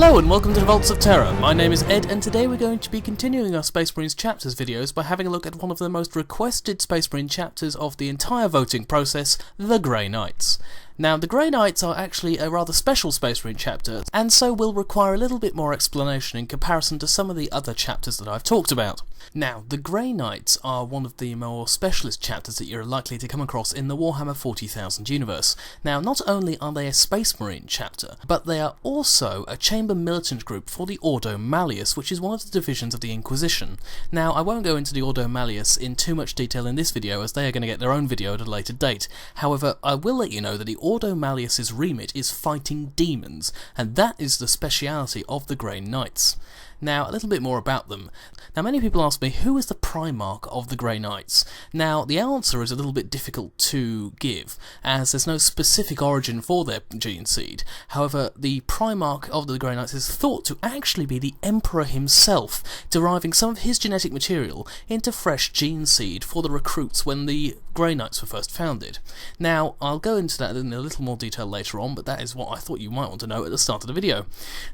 Hello and welcome to the Vaults of Terra. My name is Ed and today we're going to be continuing our Space Marines chapters videos by having a look at one of the most requested Space Marine chapters of the entire voting process, the Grey Knights. Now, the Grey Knights are actually a rather special Space Marine chapter, and so will require a little bit more explanation in comparison to some of the other chapters that I've talked about. Now, the Grey Knights are one of the more specialist chapters that you're likely to come across in the Warhammer 40,000 universe. Now, not only are they a Space Marine chapter, but they are also a chamber militant group for the Ordo Malleus, which is one of the divisions of the Inquisition. Now, I won't go into the Ordo Malleus in too much detail in this video, as they are going to get their own video at a later date. However, I will let you know that the Ordo Malleus's remit is fighting demons, and that is the speciality of the Grey Knights. Now, a little bit more about them. Now, many people ask me, who is the Primarch of the Grey Knights? Now, the answer is a little bit difficult to give, as there's no specific origin for their gene seed. However, the Primarch of the Grey Knights is thought to actually be the Emperor himself, deriving some of his genetic material into fresh gene seed for the recruits when the Grey Knights were first founded. Now, I'll go into that in a little more detail later on, but that is what I thought you might want to know at the start of the video.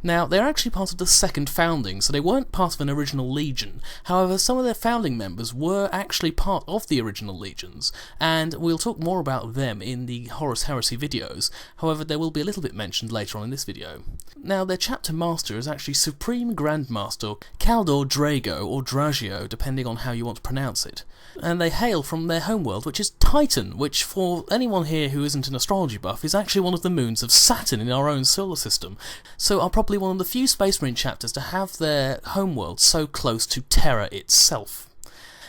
Now, they're actually part of the second founding, so they weren't part of an original legion. However, some of their founding members were actually part of the original legions, and we'll talk more about them in the Horus Heresy videos. However, there will be a little bit mentioned later on in this video. Now, their chapter master is actually Supreme Grandmaster Kaldor Drago, or Dragio, depending on how you want to pronounce it. And they hail from their homeworld, which is Titan, which for anyone here who isn't an astrology buff is actually one of the moons of Saturn in our own solar system, so are probably one of the few Space Marine chapters to have their homeworld so close to Terra itself.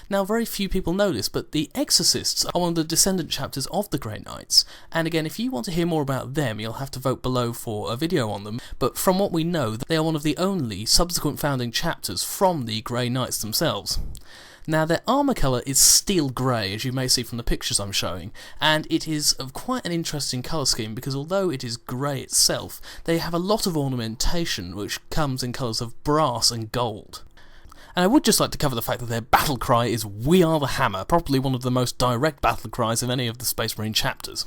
Now, very few people know this, but the Exorcists are one of the descendant chapters of the Grey Knights, and again, if you want to hear more about them, you'll have to vote below for a video on them, but from what we know, they are one of the only subsequent founding chapters from the Grey Knights themselves. Now, their armour colour is steel grey, as you may see from the pictures I'm showing, and it is of quite an interesting colour scheme because although it is grey itself, they have a lot of ornamentation which comes in colours of brass and gold. And I would just like to cover the fact that their battle cry is "We are the Hammer," probably one of the most direct battle cries of any of the Space Marine chapters.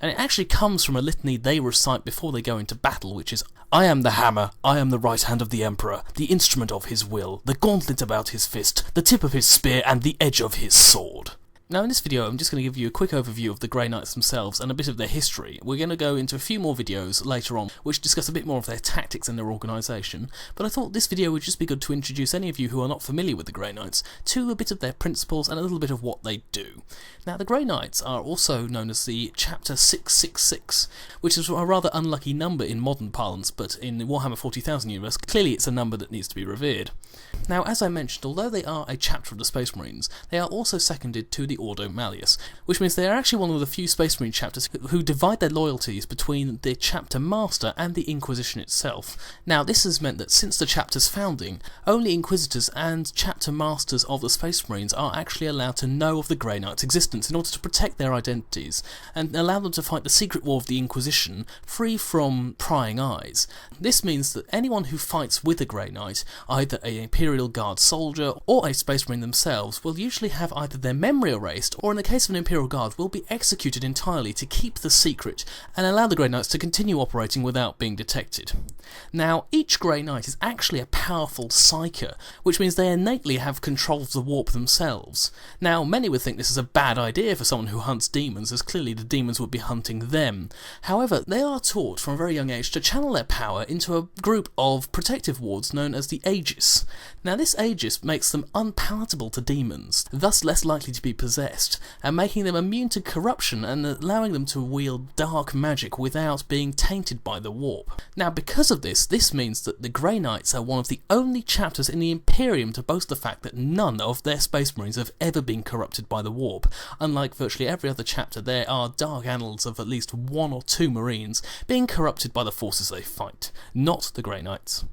And it actually comes from a litany they recite before they go into battle, which is, "I am the hammer, I am the right hand of the Emperor, the instrument of his will, the gauntlet about his fist, the tip of his spear, and the edge of his sword." Now, in this video, I'm just going to give you a quick overview of the Grey Knights themselves and a bit of their history. We're going to go into a few more videos later on, which discuss a bit more of their tactics and their organisation, but I thought this video would just be good to introduce any of you who are not familiar with the Grey Knights to a bit of their principles and a little bit of what they do. Now, the Grey Knights are also known as the Chapter 666, which is a rather unlucky number in modern parlance, but in the Warhammer 40,000 universe, clearly it's a number that needs to be revered. Now, as I mentioned, although they are a chapter of the Space Marines, they are also seconded to the Ordo Malleus, which means they are actually one of the few Space Marine chapters who divide their loyalties between the chapter master and the Inquisition itself. Now, this has meant that since the chapter's founding, only Inquisitors and chapter masters of the Space Marines are actually allowed to know of the Grey Knights' existence in order to protect their identities and allow them to fight the secret war of the Inquisition free from prying eyes. This means that anyone who fights with a Grey Knight, either an Imperial Guard soldier or a Space Marine themselves, will usually have either their memory erased, or in the case of an Imperial Guard, will be executed entirely to keep the secret and allow the Grey Knights to continue operating without being detected. Now, each Grey Knight is actually a powerful psyker, which means they innately have control of the warp themselves. Now, many would think this is a bad idea for someone who hunts demons, as clearly the demons would be hunting them. However, they are taught from a very young age to channel their power into a group of protective wards known as the Aegis. Now, this Aegis makes them unpalatable to demons, thus less likely to be possessed, and making them immune to corruption and allowing them to wield dark magic without being tainted by the warp. Now, because of this means that the Grey Knights are one of the only chapters in the Imperium to boast the fact that none of their Space Marines have ever been corrupted by the warp. Unlike virtually every other chapter, there are dark annals of at least 1 or 2 Marines being corrupted by the forces they fight, not the Grey Knights.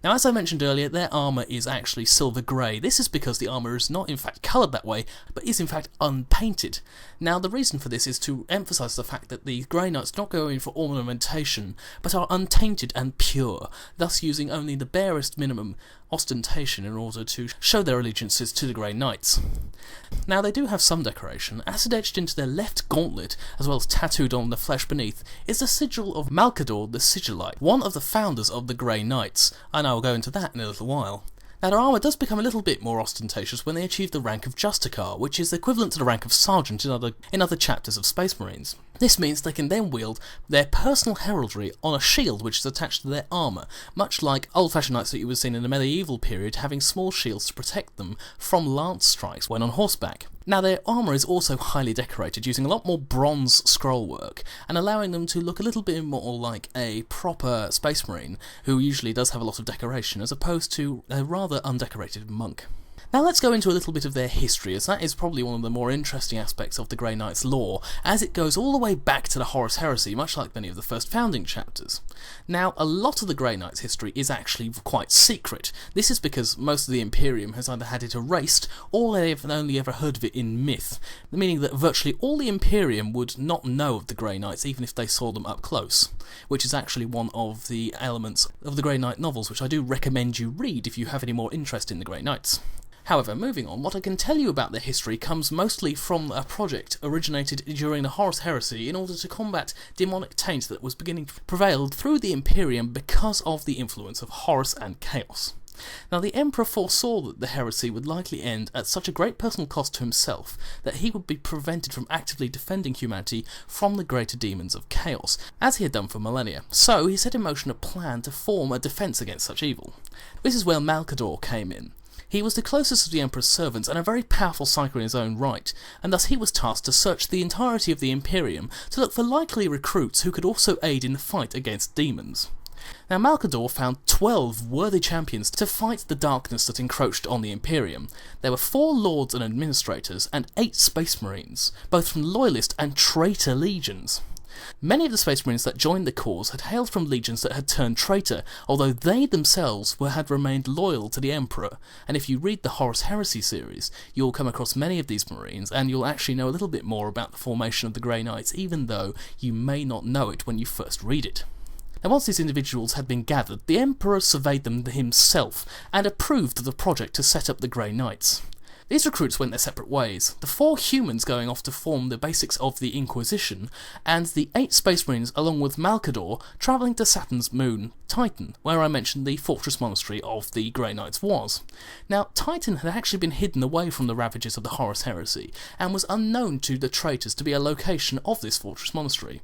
Now, as I mentioned earlier, their armour is actually silver grey. This is because the armour is not in fact coloured that way, but is in fact unpainted. Now the reason for this is to emphasise the fact that the Grey Knights not go in for ornamentation, but are untainted and pure, thus using only the barest minimum ostentation in order to show their allegiances to the Grey Knights. Now they do have some decoration. Acid etched into their left gauntlet, as well as tattooed on the flesh beneath, is the sigil of Malcador the Sigillite, one of the founders of the Grey Knights, and I will go into that in a little while. Now their armour does become a little bit more ostentatious when they achieve the rank of Justicar, which is equivalent to the rank of Sergeant in other chapters of Space Marines. This means they can then wield their personal heraldry on a shield which is attached to their armour, much like old-fashioned knights that you would have seen in the medieval period having small shields to protect them from lance strikes when on horseback. Now their armour is also highly decorated, using a lot more bronze scrollwork, and allowing them to look a little bit more like a proper Space Marine, who usually does have a lot of decoration, as opposed to a rather undecorated monk. Now let's go into a little bit of their history, as that is probably one of the more interesting aspects of the Grey Knights lore, as it goes all the way back to the Horus Heresy, much like many of the first founding chapters. Now, a lot of the Grey Knights' history is actually quite secret. This is because most of the Imperium has either had it erased, or they've only ever heard of it in myth, meaning that virtually all the Imperium would not know of the Grey Knights, even if they saw them up close, which is actually one of the elements of the Grey Knight novels, which I do recommend you read if you have any more interest in the Grey Knights. However, moving on, what I can tell you about their history comes mostly from a project originated during the Horus Heresy in order to combat demonic taint that was beginning to prevail through the Imperium because of the influence of Horus and Chaos. Now, the Emperor foresaw that the heresy would likely end at such a great personal cost to himself that he would be prevented from actively defending humanity from the greater demons of chaos, as he had done for millennia. So he set in motion a plan to form a defence against such evil. This is where Malcador came in. He was the closest of the Emperor's servants and a very powerful psyker in his own right, and thus he was tasked to search the entirety of the Imperium to look for likely recruits who could also aid in the fight against demons. Now, Malcador found 12 worthy champions to fight the darkness that encroached on the Imperium. There were 4 lords and administrators, and 8 space marines, both from loyalist and traitor legions. Many of the Space Marines that joined the cause had hailed from legions that had turned traitor, although they themselves had remained loyal to the Emperor, and if you read the Horus Heresy series, you'll come across many of these Marines, and you'll actually know a little bit more about the formation of the Grey Knights, even though you may not know it when you first read it. Now, once these individuals had been gathered, the Emperor surveyed them himself, and approved of the project to set up the Grey Knights. These recruits went their separate ways, the 4 humans going off to form the basics of the Inquisition, and the 8 Space Marines along with Malcador travelling to Saturn's moon, Titan, where I mentioned the fortress monastery of the Grey Knights was. Now, Titan had actually been hidden away from the ravages of the Horus Heresy, and was unknown to the traitors to be a location of this fortress monastery.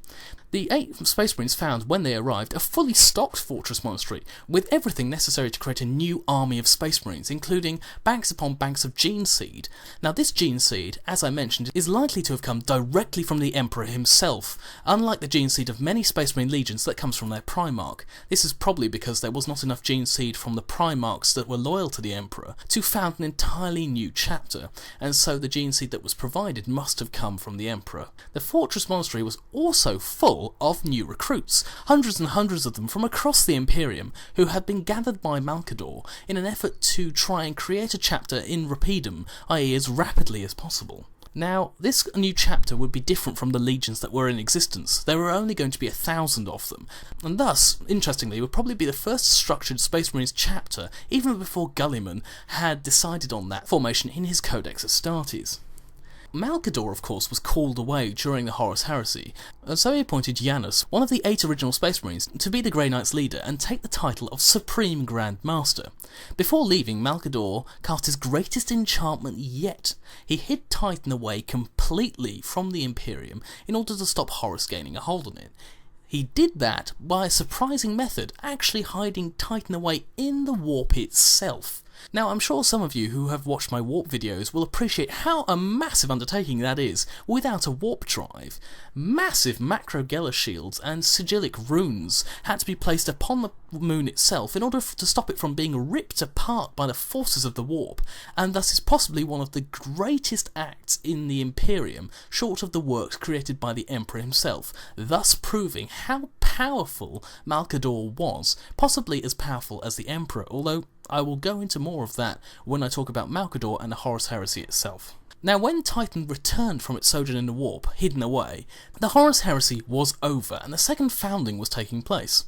The 8 Space Marines found, when they arrived, a fully stocked fortress monastery, with everything necessary to create a new army of Space Marines, including banks upon banks of gene seed. Now, this gene seed, as I mentioned, is likely to have come directly from the Emperor himself, unlike the gene seed of many Space Marine legions that comes from their Primarch. This is probably because there was not enough gene seed from the Primarchs that were loyal to the Emperor to found an entirely new chapter, and so the gene seed that was provided must have come from the Emperor. The fortress monastery was also full of new recruits, hundreds and hundreds of them from across the Imperium, who had been gathered by Malcador in an effort to try and create a chapter in rapidum, i.e. as rapidly as possible. Now, this new chapter would be different from the legions that were in existence. There were only going to be 1,000 of them, and thus, interestingly, would probably be the first structured Space Marines chapter, even before Gulliman had decided on that formation in his Codex Astartes. Malcador, of course, was called away during the Horus Heresy, and so he appointed Janus, one of the 8 original Space Marines, to be the Grey Knights' leader and take the title of Supreme Grand Master. Before leaving, Malcador cast his greatest enchantment yet. He hid Titan away completely from the Imperium in order to stop Horus gaining a hold on it. He did that by a surprising method, actually hiding Titan away in the warp itself. Now, I'm sure some of you who have watched my warp videos will appreciate how a massive undertaking that is without a warp drive. Massive macro Geller shields and sigillic runes had to be placed upon the moon itself in order to stop it from being ripped apart by the forces of the warp, and thus is possibly one of the greatest acts in the Imperium, short of the works created by the Emperor himself, thus proving how powerful Malcador was, possibly as powerful as the Emperor, although I will go into more of that when I talk about Malcador and the Horus Heresy itself. Now, when Titan returned from its sojourn in the warp, hidden away, the Horus Heresy was over and the second founding was taking place.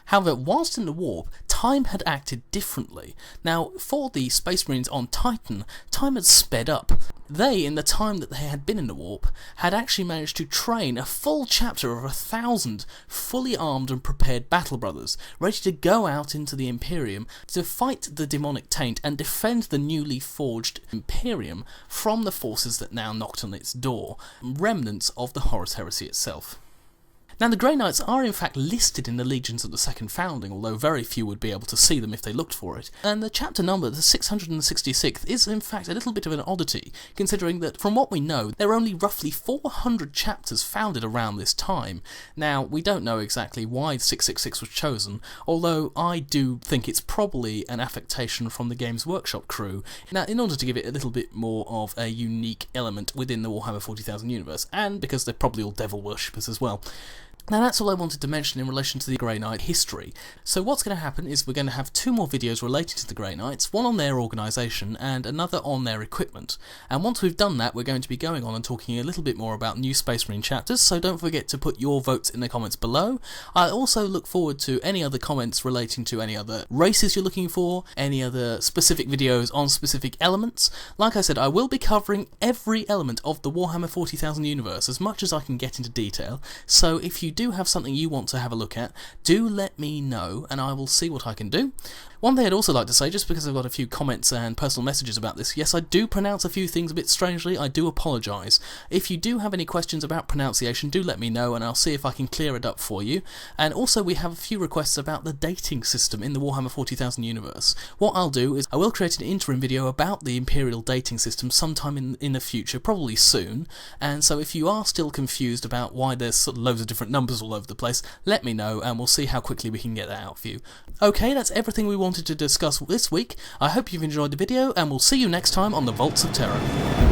However, whilst in the warp, time had acted differently. Now, for the Space Marines on Titan, time had sped up. They, in the time that they had been in the warp, had actually managed to train a full chapter of 1,000 fully armed and prepared battle brothers, ready to go out into the Imperium to fight the demonic taint and defend the newly forged Imperium from the forces that now knocked on its door, remnants of the Horus Heresy itself. Now, the Grey Knights are in fact listed in the Legions of the Second Founding, although very few would be able to see them if they looked for it. And the chapter number, the 666th, is in fact a little bit of an oddity, considering that from what we know, there are only roughly 400 chapters founded around this time. Now, we don't know exactly why 666 was chosen, although I do think it's probably an affectation from the Games Workshop crew, now in order to give it a little bit more of a unique element within the Warhammer 40,000 universe, and because they're probably all devil worshippers as well. Now, that's all I wanted to mention in relation to the Grey Knight history. So what's going to happen is we're going to have 2 more videos related to the Grey Knights, one on their organisation and another on their equipment. And once we've done that, we're going to be going on and talking a little bit more about new Space Marine chapters, so don't forget to put your votes in the comments below. I also look forward to any other comments relating to any other races you're looking for, any other specific videos on specific elements. Like I said, I will be covering every element of the Warhammer 40,000 universe as much as I can get into detail, so if you do have something you want to have a look at, do let me know and I will see what I can do. One thing I'd also like to say, just because I've got a few comments and personal messages about this, yes, I do pronounce a few things a bit strangely, I do apologise. If you do have any questions about pronunciation, do let me know and I'll see if I can clear it up for you. And also we have a few requests about the dating system in the Warhammer 40,000 universe. What I'll do is I will create an interim video about the Imperial dating system sometime in the future, probably soon, and so if you are still confused about why there's sort of loads of different numbers all over the place, let me know and we'll see how quickly we can get that out for you. Okay, that's everything we wanted to discuss this week. I hope you've enjoyed the video and we'll see you next time on the Vaults of Terra.